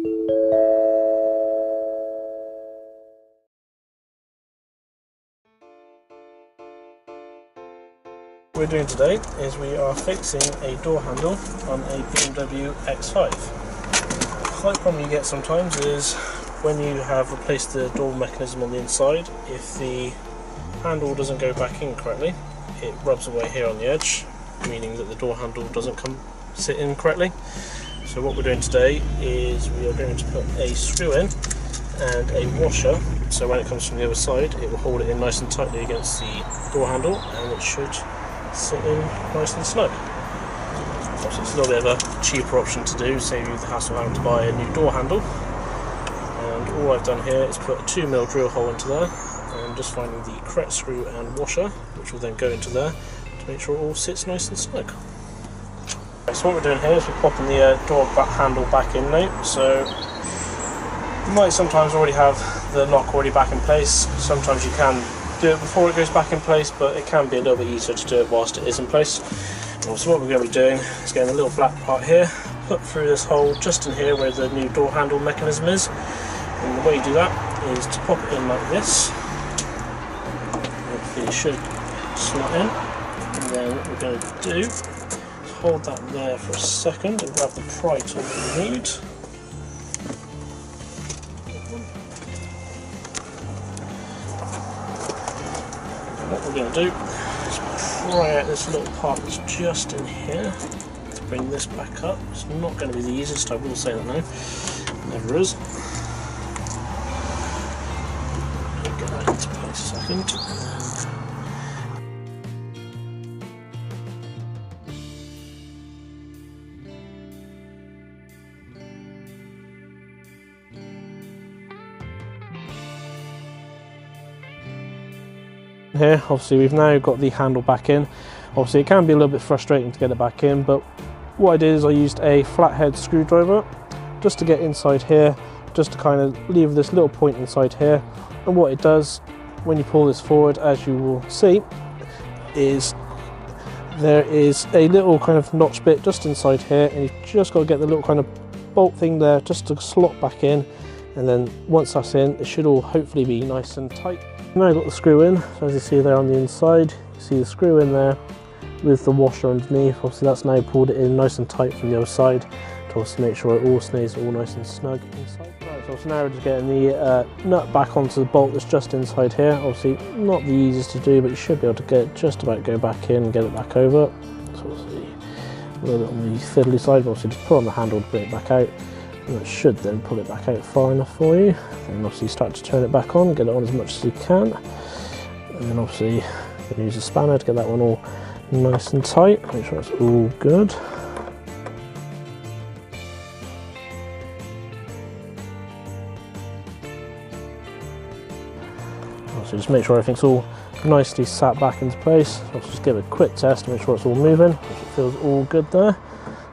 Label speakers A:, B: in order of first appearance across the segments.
A: What we're doing today is we are fixing a door handle on a BMW X5. The slight problem you get sometimes is when you have replaced the door mechanism on the inside, if the handle doesn't go back in correctly, it rubs away here on the edge, meaning that the door handle doesn't sit in correctly. So what we're doing today is we are going to put a screw in and a washer, so when it comes from the other side it will hold it in nice and tightly against the door handle and it should sit in nice and snug. So it's a little bit of a cheaper option to do, save you the hassle of having to buy a new door handle. And all I've done here is put a 2mm drill hole into there and just finding the correct screw and washer, which will then go into there to make sure it all sits nice and snug. So what we're doing here is we're popping the door handle back in now. So you might sometimes already have the lock already back in place. Sometimes you can do it before it goes back in place, but it can be a little bit easier to do it whilst it is in place. So what we're going to be doing is getting a little black part here, put through this hole just in here where the new door handle mechanism is. And the way you do that is to pop it in like this. Hopefully it should slot in. And then what we're going to do is hold that there for a second and grab the pry tool that we need. What we're going to do is pry out this little part that's just in here to bring this back up. It's not going to be the easiest, I will say that now. Never is. Get that into place a second. Here, obviously we've now got the handle back in. Obviously it can be a little bit frustrating to get it back in, but what I did is I used a flathead screwdriver just to get inside here, just to kind of leave this little point inside here. And what it does when you pull this forward, as you will see, is there is a little kind of notch bit just inside here, and you've just got to get the little kind of bolt thing there just to slot back in, and then once that's in, it should all hopefully be nice and tight. Now I've got the screw in, so as you see there on the inside, you see the screw in there with the washer underneath. Obviously that's now pulled it in nice and tight from the other side to also make sure it all stays all nice and snug inside. Right, so now we're just getting the nut back onto the bolt that's just inside here. Obviously not the easiest to do, but you should be able to get it just about go back in and get it back over. So obviously a little bit on the fiddly side, but obviously just put on the handle to bring it back out. And that should then pull it back out far enough for you. And obviously start to turn it back on, get it on as much as you can. And then obviously you can use a spanner to get that one all nice and tight, make sure it's all good. So just make sure everything's all nicely sat back into place. So just give it a quick test to make sure it's all moving. If it feels all good there,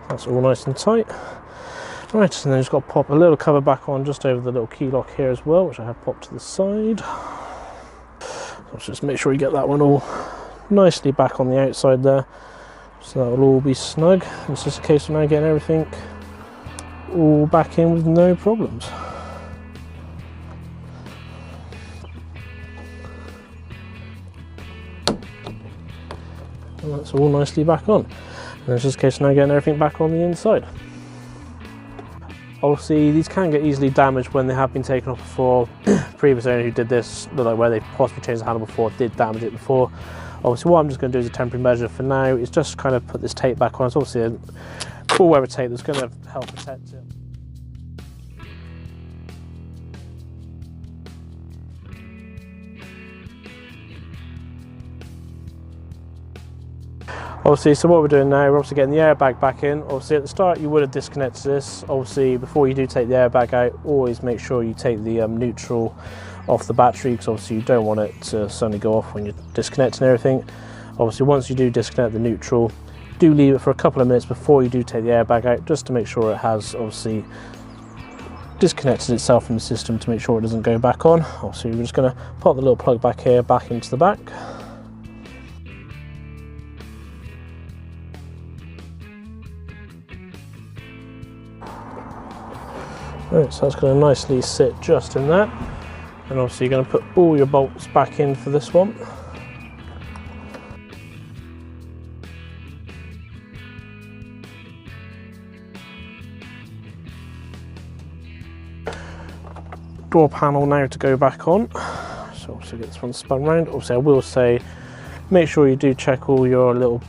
A: that's all nice and tight. Right, and then just got to pop a little cover back on just over the little key lock here as well, which I have popped to the side. So just make sure you get that one all nicely back on the outside there, so that will all be snug. It's just a case of now getting everything all back in with no problems. And that's all nicely back on. And it's just a case of now getting everything back on the inside. Obviously these can get easily damaged when they have been taken off before. Previous owner who did this, like where they possibly changed the handle before, did damage it before. Obviously what I'm just going to do as a temporary measure for now is just kind of put this tape back on. It's obviously a all-weather tape that's going to help protect it. Obviously, so what we're doing now, we're obviously getting the airbag back in. Obviously at the start you would have disconnected this. Obviously before you do take the airbag out, always make sure you take the neutral off the battery, because obviously you don't want it to suddenly go off when you're disconnecting everything. Obviously once you do disconnect the neutral, do leave it for a couple of minutes before you do take the airbag out, just to make sure it has obviously disconnected itself from the system to make sure it doesn't go back on. Obviously we're just going to pop the little plug back here back into the back. Right, so that's going to nicely sit just in there, and obviously you're going to put all your bolts back in for this one. Door panel now to go back on, so obviously get this one spun round. Obviously I will say, make sure you do check all your little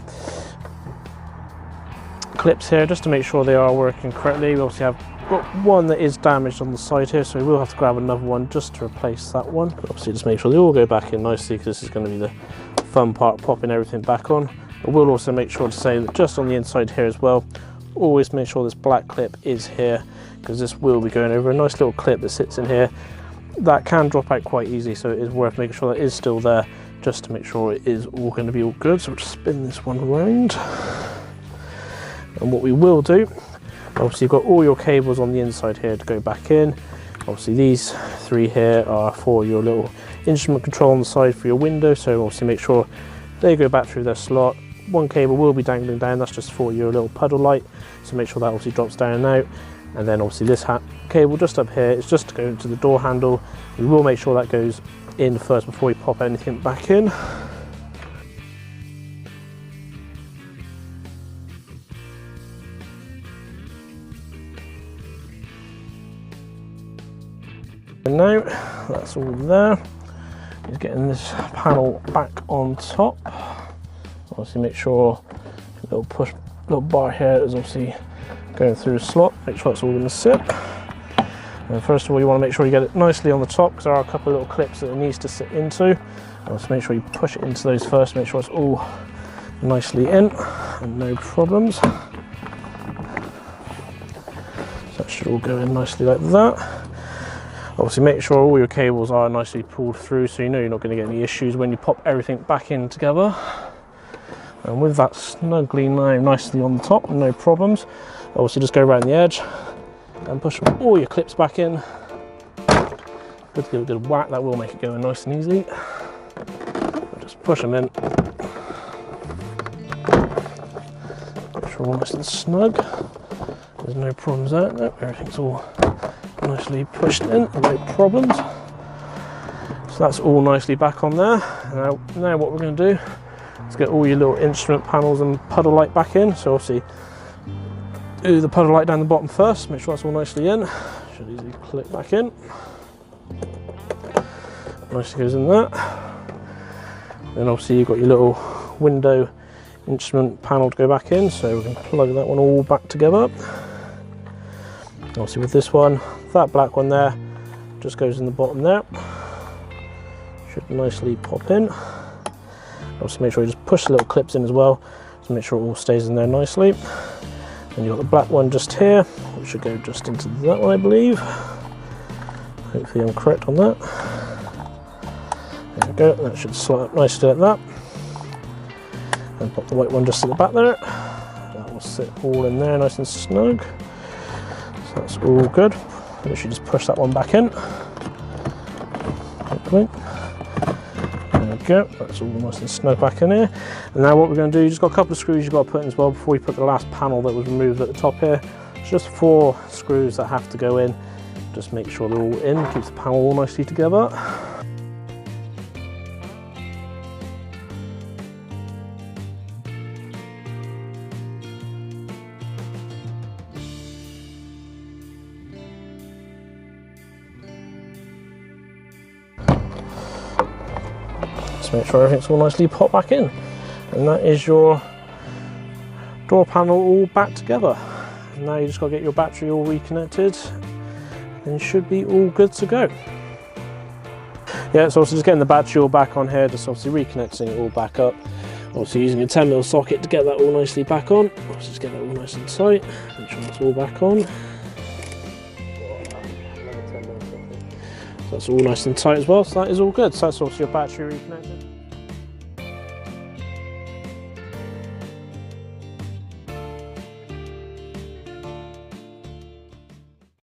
A: clips here just to make sure they are working correctly. We obviously have got one that is damaged on the side here, so we will have to grab another one just to replace that one. But obviously just make sure they all go back in nicely, because this is going to be the fun part, popping everything back on. I will also make sure to say that just on the inside here as well, always make sure this black clip is here, because this will be going over a nice little clip that sits in here that can drop out quite easily, so it is worth making sure that is still there just to make sure it is all going to be all good. So we'll just spin this one around, and what we will do, obviously you've got all your cables on the inside here to go back in. Obviously these three here are for your little instrument control on the side for your window, so obviously make sure they go back through their slot. One cable will be dangling down, that's just for your little puddle light, so make sure that obviously drops down and out. And then obviously this cable just up here is just to go into the door handle. We will make sure that goes in first before we pop anything back in. And now that's all there. Just getting this panel back on top. Obviously make sure the little bar here is obviously going through the slot, make sure it's all going to sit. And first of all, you want to make sure you get it nicely on the top, because there are a couple of little clips that it needs to sit into. Also make sure you push it into those first, make sure it's all nicely in and no problems. So that should all go in nicely like that. Obviously make sure all your cables are nicely pulled through, so you know you're not going to get any issues when you pop everything back in together. And with that snugly now nicely on the top, no problems. Obviously just go around the edge and push all your clips back in. Good to give it a good whack, that will make it go in nice and easy. Just push them in. Make sure all nice and snug. There's no problems there, no, everything's all nicely pushed in, no problems. So that's all nicely back on there. Now what we're going to do is get all your little instrument panels and puddle light back in. So obviously do the puddle light down the bottom first, make sure that's all nicely in. Should easily click back in. Nicely goes in there. Then obviously you've got your little window instrument panel to go back in, so we can plug that one all back together. Obviously with this one, that black one there just goes in the bottom there. Should nicely pop in. Obviously make sure you just push the little clips in as well, to make sure it all stays in there nicely. And you've got the black one just here, which should go just into that one, I believe. Hopefully I'm correct on that. There we go, that should slide up nicely like that. And pop the white one just at the back there. That will sit all in there nice and snug. So that's all good. Literally just push that one back in. Hopefully. There we go, that's all nice and snug back in here. And now what we're going to do, you've just got a couple of screws you've got to put in as well before you put the last panel that was removed at the top here. It's just 4 screws that have to go in. Just make sure they're all in, keeps the panel all nicely together. Make sure everything's all nicely popped back in, and that is your door panel all back together. And now you just got to get your battery all reconnected and should be all good to go. Yeah, so obviously just getting the battery all back on here, just obviously reconnecting it all back up. Obviously using a 10mm socket to get that all nicely back on. Obviously just get that all nice and tight, make sure it's all back on. That's all nice and tight as well, so that is all good. So that's obviously your battery reconnected.